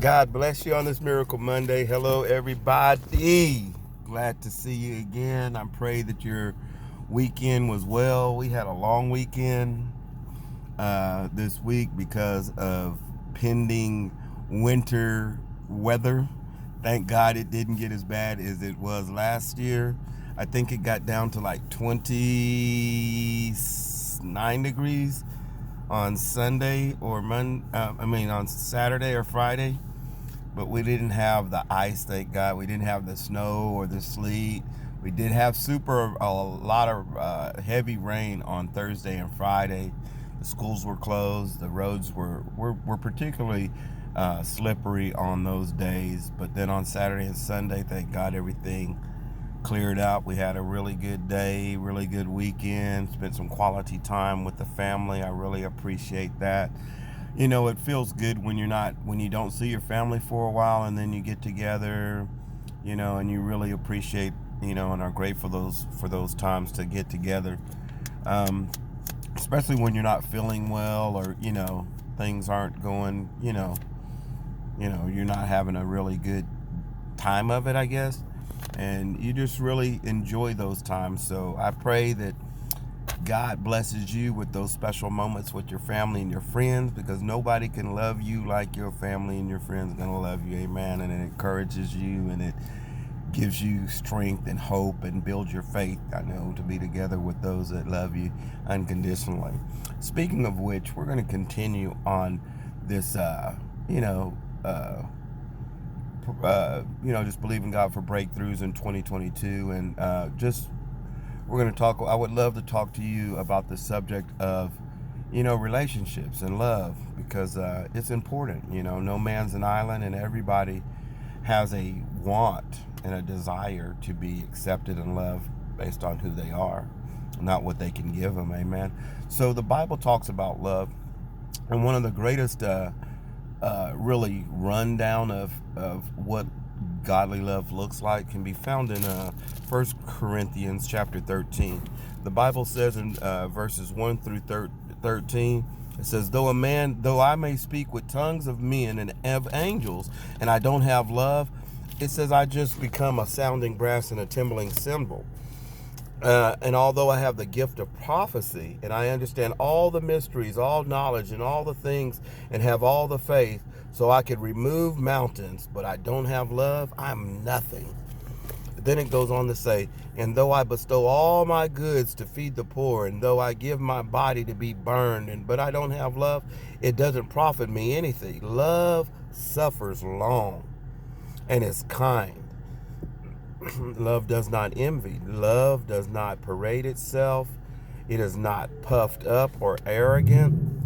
God bless you on this Miracle Monday. Hello, everybody. Glad to see you again. I pray that your weekend was well. We had a long weekend this week because of pending winter weather. Thank God it didn't get as bad as it was last year. I think it got down to like 29 degrees on Sunday or on Saturday or Friday. But we didn't have the ice, thank God. We didn't have the snow or the sleet. We did have a lot of heavy rain on Thursday and Friday. The schools were closed. The roads were particularly slippery on those days. But then on Saturday and Sunday, thank God, everything cleared out. We had a really good day, really good weekend. Spent some quality time with the family. I really appreciate that. You know, it feels good when you don't see your family for a while, and then you get together, and you really appreciate, and are grateful for those times to get together. Especially when you're not feeling well, or things aren't going, you're not having a really good time of it, I guess, and you just really enjoy those times. So I pray that God blesses you with those special moments with your family and your friends, because nobody can love you like your family and your friends are going to love you. Amen. And it encourages you, and it gives you strength and hope and builds your faith, to be together with those that love you unconditionally. Speaking of which, we're going to continue on this, just believing God for breakthroughs in 2022, and we're going to talk. I would love to talk to you about the subject of, relationships and love, because it's important. No man's an island, and everybody has a want and a desire to be accepted and loved based on who they are, not what they can give them. Amen. So the Bible talks about love, and one of the greatest really rundown of what godly love looks like can be found in 1 Corinthians chapter 13. The Bible says in verses 1 through 13, it says, though I may speak with tongues of men and of angels, and I don't have love, it says I just become a sounding brass and a timbling cymbal. And although I have the gift of prophecy, and I understand all the mysteries, all knowledge, and all the things, and have all the faith, so I could remove mountains, but I don't have love, I'm nothing. Then it goes on to say, and though I bestow all my goods to feed the poor, and though I give my body to be burned, but I don't have love, it doesn't profit me anything. Love suffers long and is kind. Love does not envy. Love does not parade itself. It is not puffed up or arrogant.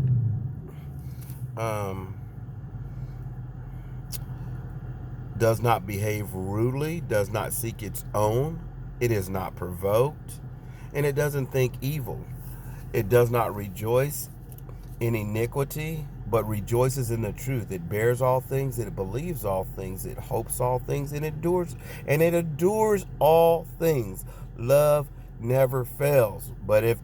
Does not behave rudely. Does not seek its own. It is not provoked. And it doesn't think evil. It does not rejoice in iniquity, but rejoices in the truth. It bears all things, it believes all things, it hopes all things, and it endures all things. Love never fails. But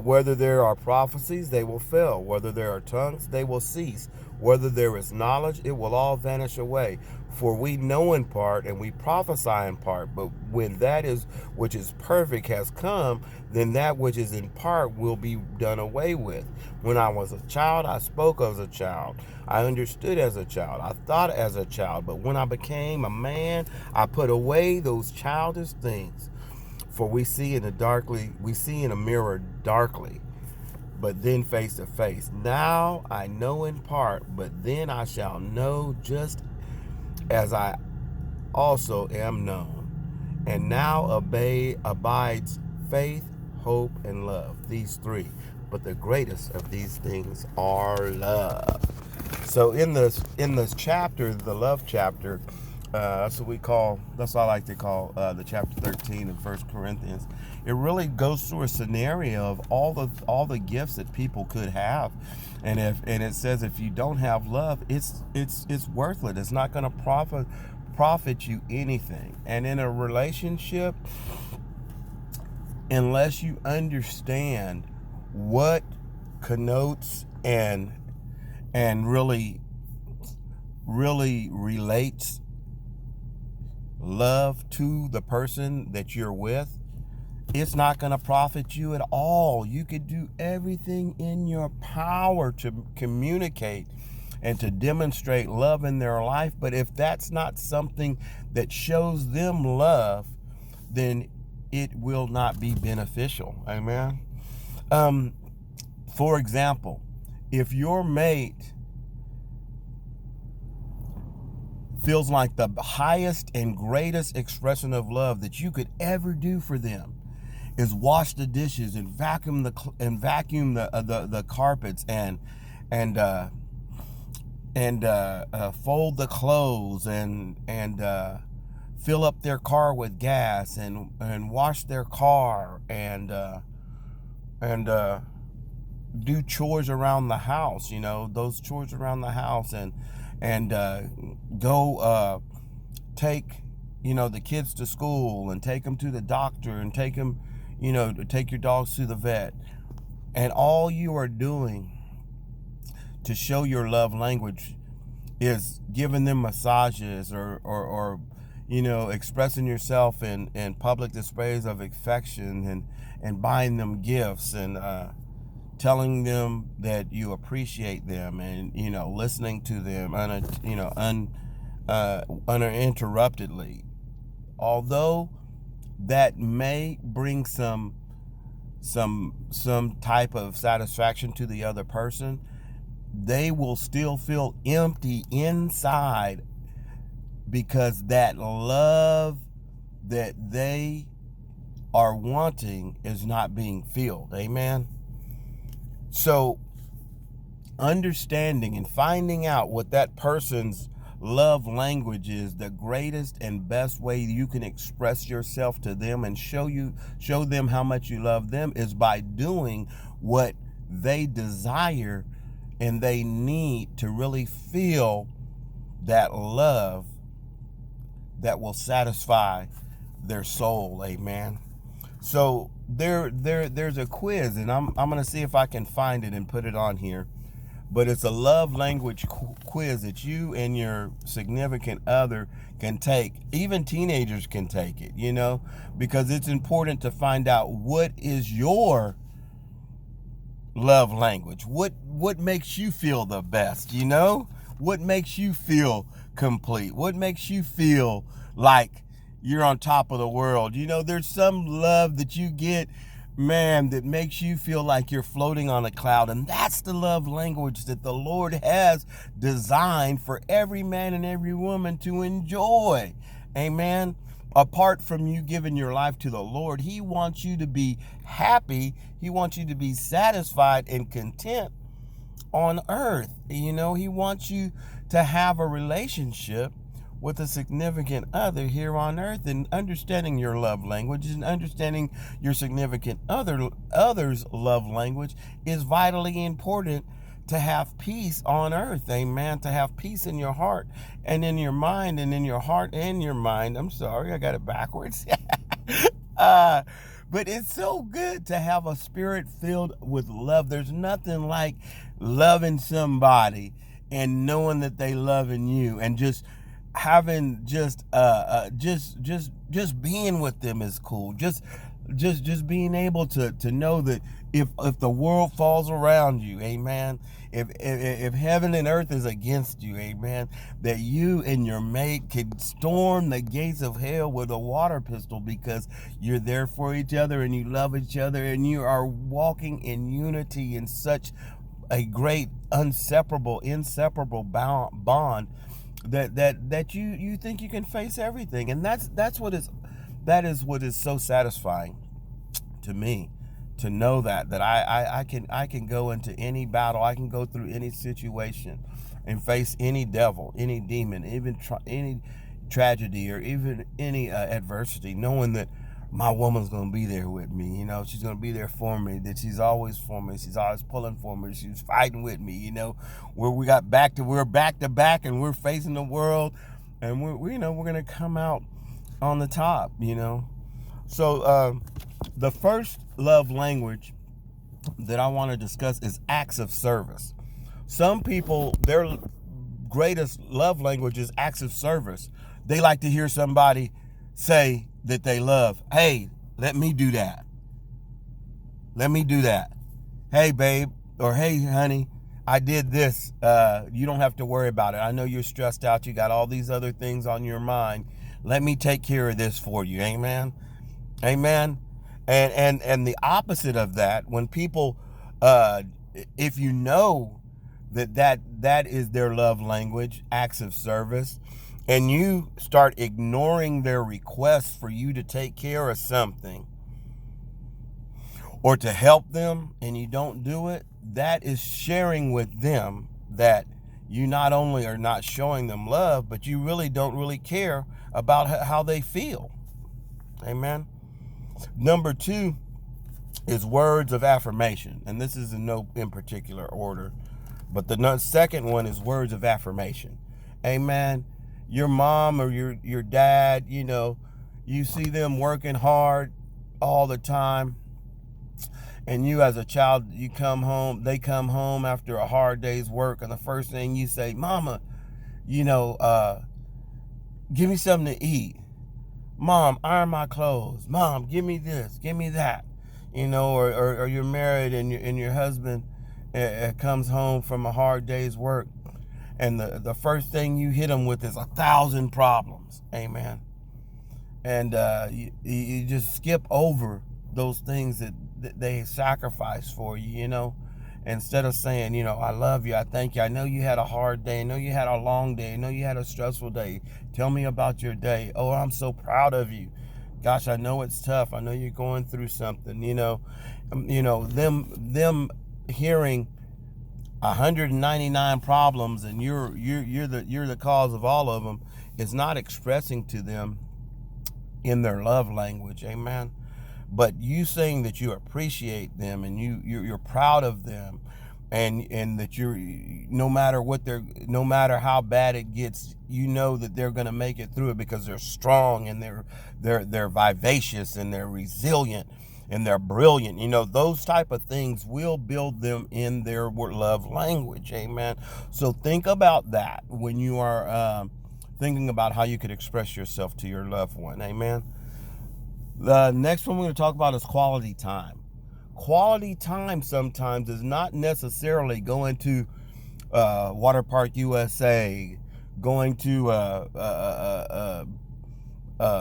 whether there are prophecies, they will fail. Whether there are tongues, they will cease. Whether there is knowledge, it will all vanish away. For we know in part, and we prophesy in part. But when that is which is perfect has come, then that which is in part will be done away with. When I was a child, I spoke as a child. I understood as a child. I thought as a child. But when I became a man, I put away those childish things. For we see in a mirror darkly, but then face to face. Now I know in part, but then I shall know just as I also am known. And now abides faith, hope, and love. These three. But the greatest of these things are love. So in this chapter, the love chapter, that's what I like to call the chapter 13 of 1 Corinthians. It really goes through a scenario of all the gifts that people could have, and it says if you don't have love, it's worthless. It's not going to profit you anything. And in a relationship, unless you understand what connotes and really really relates love to the person that you're with, it's not going to profit you at all. You could do everything in your power to communicate and to demonstrate love in their life. But if that's not something that shows them love, then it will not be beneficial. Amen. For example, if your mate feels like the highest and greatest expression of love that you could ever do for them is wash the dishes and vacuum the carpets and fold the clothes and fill up their car with gas and wash their car and do chores around the house, those chores around the house and go take the kids to school and take them to the doctor and take them to take your dogs to the vet. And all you are doing to show your love language is giving them massages or expressing yourself in public displays of affection and buying them gifts and telling them that you appreciate them and listening to them uninterruptedly. Although that may bring some type of satisfaction to the other person, they will still feel empty inside because that love that they are wanting is not being filled. Amen. So understanding and finding out what that person's love language is, the greatest and best way you can express yourself to them and show them how much you love them is by doing what they desire and they need to really feel that love that will satisfy their soul. Amen. So there's a quiz, and I'm going to see if I can find it and put it on here. But it's a love language quiz that you and your significant other can take. Even teenagers can take it, because it's important to find out what is your love language. What makes you feel the best, What makes you feel complete? What makes you feel like you're on top of the world? There's some love that you get, man, that makes you feel like you're floating on a cloud. And that's the love language that the Lord has designed for every man and every woman to enjoy. Amen. Apart from you giving your life to the Lord, He wants you to be happy. He wants you to be satisfied and content on earth. He wants you to have a relationship with a significant other here on earth. And understanding your love language and understanding your significant other's love language is vitally important to have peace on earth. Amen. To have peace in your heart and in your mind and in your heart and your mind. I'm sorry, I got it backwards. But it's so good to have a spirit filled with love. There's nothing like loving somebody and knowing that they loving you, and just having just being with them is cool. Just being able to know that if the world falls around you, amen, if heaven and earth is against you, amen, that you and your mate could storm the gates of hell with a water pistol because you're there for each other and you love each other and you are walking in unity in such a great inseparable bond that you think you can face everything. And that is what is so satisfying to me, to know that I can go into any battle, I can go through any situation and face any devil, any demon, even any tragedy or even any adversity, knowing that my woman's going to be there with me. She's going to be there for me, that she's always for me. She's always pulling for me. She's fighting with me, where we're back to back and we're facing the world, and we're going to come out on the top, So the first love language that I want to discuss is acts of service. Some people, their greatest love language is acts of service. They like to hear somebody say that they love. Hey, let me do that. Let me do that. Hey, babe, or hey, honey, I did this. You don't have to worry about it. I know you're stressed out. You got all these other things on your mind. Let me take care of this for you. Amen. Amen. And the opposite of that, when people, if you know that is their love language, acts of service, and you start ignoring their requests for you to take care of something or to help them, and you don't do it, that is sharing with them that you not only are not showing them love, but you really don't really care about how they feel. Amen. Number 2 is words of affirmation. And this is in particular order. But the second one is words of affirmation. Amen. Your mom or your dad, you see them working hard all the time. And you as a child, they come home after a hard day's work. And the first thing you say, Mama, give me something to eat. Mom, iron my clothes. Mom, give me this, give me that. Or you're married and your husband comes home from a hard day's work, and the first thing you hit him with is 1,000 problems. Amen. And you just skip over those things that they sacrifice for you, instead of saying, I love you, I thank you, I know you had a hard day, I know you had a long day, I know you had a stressful day, tell me about your day. Oh, I'm so proud of you. Gosh, I know it's tough, I know you're going through something. Them hearing 199 problems and you're the cause of all of them is not expressing to them in their love language. Amen. But you saying that you appreciate them and you're proud of them, and that no matter how bad it gets, that they're going to make it through it because they're strong and they're vivacious and they're resilient and they're brilliant. Those type of things will build them in their love language. Amen. So think about that when you are thinking about how you could express yourself to your loved one. Amen. The next one we're going to talk about is quality time. Quality time sometimes is not necessarily going to Water Park USA, going to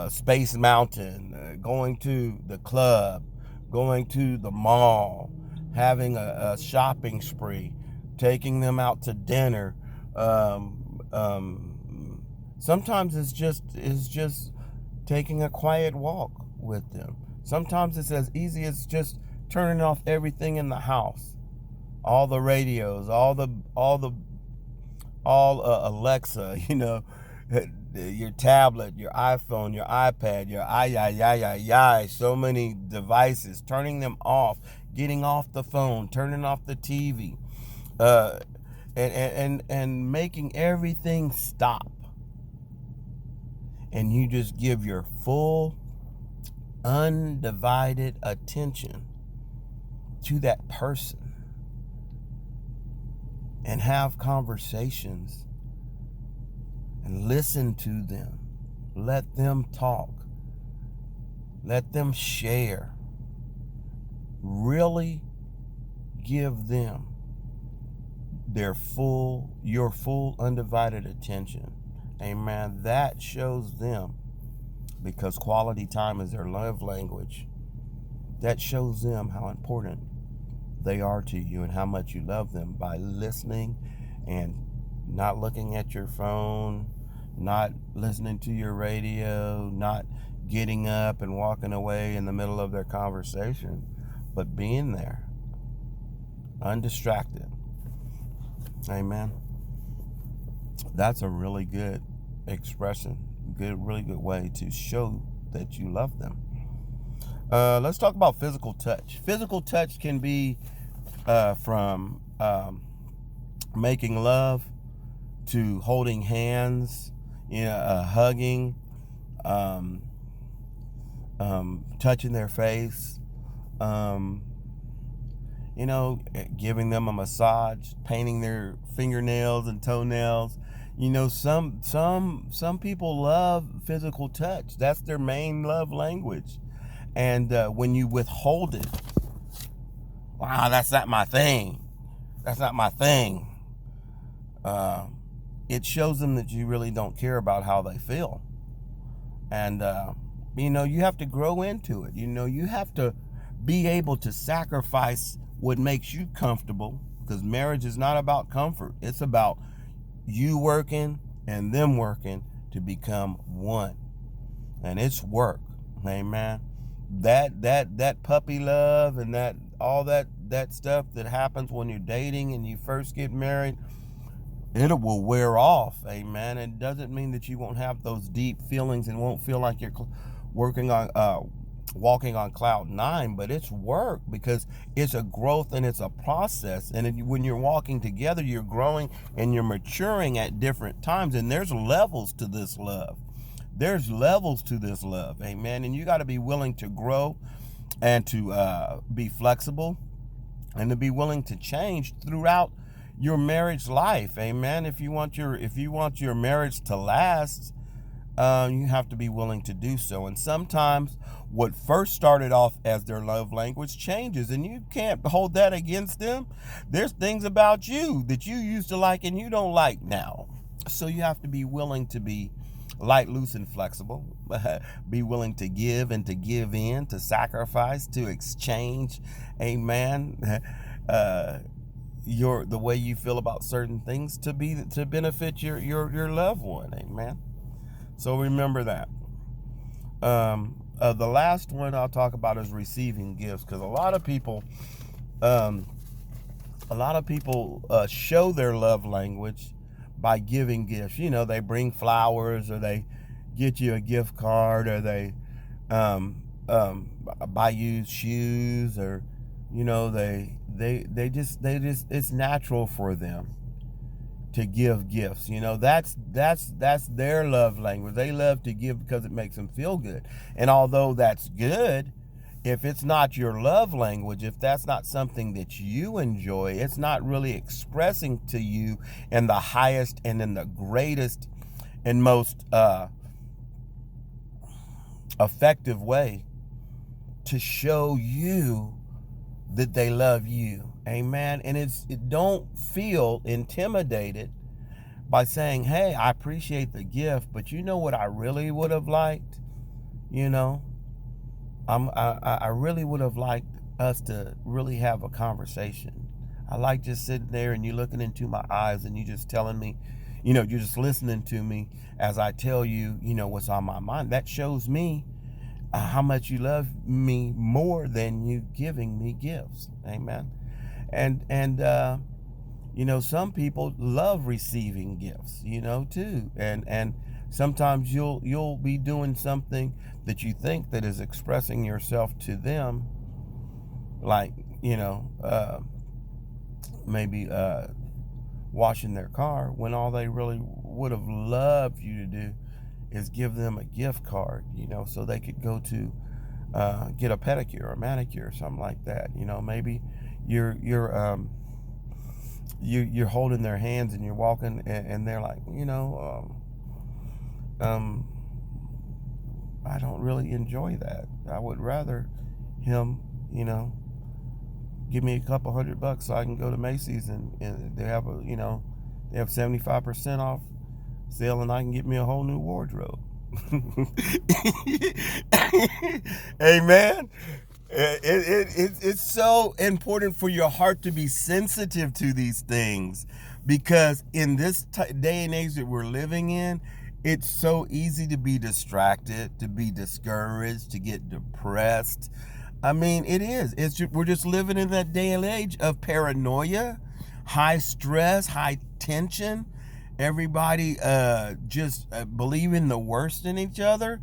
Space Mountain, going to the club, going to the mall, having a shopping spree, taking them out to dinner. Sometimes it's just taking a quiet walk with them. Sometimes it's as easy as just turning off everything in the house, all the radios, all Alexa, your tablet, your iPhone, your iPad, your so many devices, turning them off, getting off the phone, turning off the TV, and making everything stop. And you just give your full, undivided attention to that person and have conversations and listen to them. Let them talk. Let them share. Really give them your full undivided attention. Amen. That shows them, because quality time is their love language, that shows them how important they are to you and how much you love them by listening and not looking at your phone, not listening to your radio, not getting up and walking away in the middle of their conversation, but being there, undistracted. Amen. That's a really good expression, really good way to show that you love them. Let's talk about physical touch. Physical touch can be from making love to holding hands, hugging, touching their face, giving them a massage, painting their fingernails and toenails, Some people love physical touch. That's their main love language. And when you withhold it, wow, that's not my thing. That's not my thing. Uh, it shows them that you really don't care about how they feel. And, you have to grow into it. You have to be able to sacrifice what makes you comfortable, because marriage is not about comfort. It's about you working and them working to become one. And it's work. Amen. That puppy love and that all that stuff that happens when you're dating and you first get married, it will wear off. Amen. It doesn't mean that you won't have those deep feelings and won't feel like you're walking on cloud nine, but it's work, because it's a growth and it's a process. And when you're walking together, you're growing and you're maturing at different times. And there's levels to this love. There's levels to this love. Amen. And you got to be willing to grow and to be flexible and to be willing to change throughout your marriage life. Amen. If you want your marriage to last, you have to be willing to do so. And sometimes what first started off as their love language changes, and you can't hold that against them. There's things about you that you used to like and you don't like now. So you have to be willing to be light, loose, and flexible. Be willing to give and to give in, to sacrifice, to exchange. Amen. The way you feel about certain things to benefit your loved one. Amen. So remember that. The last one I'll talk about is receiving gifts, because a lot of people show their love language by giving gifts. They bring flowers, or they get you a gift card, or they buy you shoes, or they just it's natural for them to give gifts. That's their love language. They love to give because it makes them feel good. And although that's good, if it's not your love language, if that's not something that you enjoy, it's not really expressing to you in the highest and in the greatest and most effective way to show you that they love you. Amen. And it don't feel intimidated by saying, hey, I appreciate the gift, but you know what I really would have liked? I really would have liked us to really have a conversation. I like just sitting there and you looking into my eyes and you just telling me, you're just listening to me as I tell you, what's on my mind. That shows me how much you love me more than you giving me gifts. Amen. And some people love receiving gifts, too. And sometimes you'll be doing something that you think that is expressing yourself to them, like, maybe washing their car, when all they really would have loved you to do is give them a gift card, so they could go to get a pedicure or manicure or something like that. Maybe you're holding their hands and you're walking and they're like, I don't really enjoy that. I would rather him, give me a couple $100 so I can go to Macy's and they have they have 75% off sale and I can get me a whole new wardrobe. Amen. It's so important for your heart to be sensitive to these things, because in this day and age that we're living in, it's so easy to be distracted, to be discouraged, to get depressed. I mean, it is. We're just living in that day and age of paranoia, high stress, high tension. Everybody just believing the worst in each other.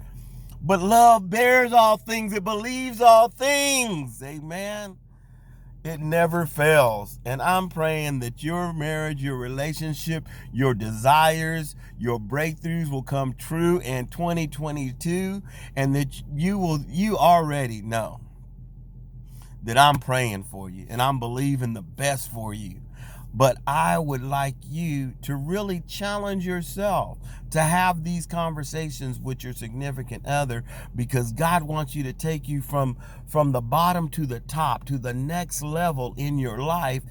But love bears all things. It believes all things. Amen. It never fails. And I'm praying that your marriage, your relationship, your desires, your breakthroughs will come true in 2022. And that you already know that I'm praying for you and I'm believing the best for you. But I would like you to really challenge yourself to have these conversations with your significant other, because God wants you to take you from the bottom to the top, to the next level in your life,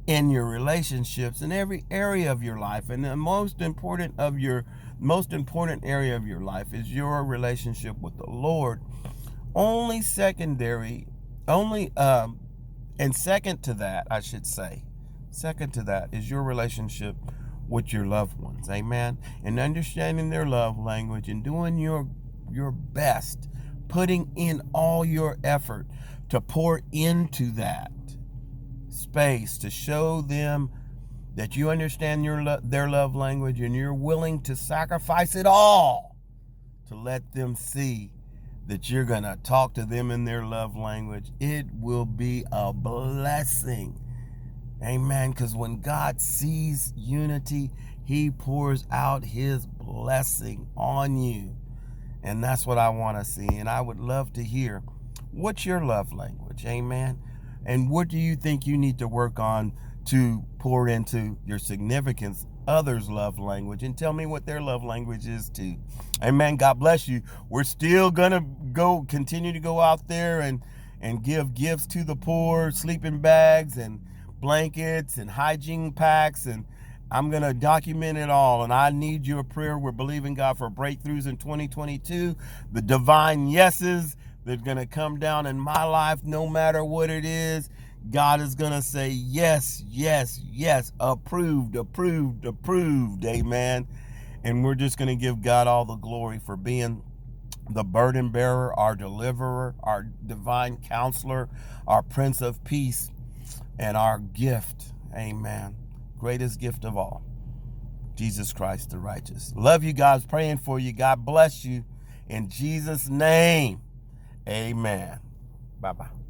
in your relationships, in every area of your life. And the most important area of your life is your relationship with the Lord. Only secondary, only and second to that, I should say, second to that is your relationship with your loved ones. Amen. And understanding their love language and doing your best, putting in all your effort to pour into that space, to show them that you understand their love language, and you're willing to sacrifice it all to let them see that you're going to talk to them in their love language. It will be a blessing. Amen. Because when God sees unity, he pours out his blessing on you. And that's what I want to see. And I would love to hear, what's your love language? Amen. And what do you think you need to work on to pour into your significant other's love language? And tell me what their love language is too. Amen. God bless you. We're still going to continue to go out there and give gifts to the poor, sleeping bags and blankets and hygiene packs, and I'm going to document it all. And I need your prayer. We're believing God for breakthroughs in 2022, the divine yeses that are going to come down in my life. No matter what it is, God is going to say yes, yes, yes, approved, approved, approved. Amen. And we're just going to give God all the glory for being the burden bearer, our deliverer, our divine counselor, our Prince of Peace, and our gift. Amen. Greatest gift of all, Jesus Christ the righteous. Love you guys. Praying for you. God bless you. In Jesus' name, amen. Bye-bye.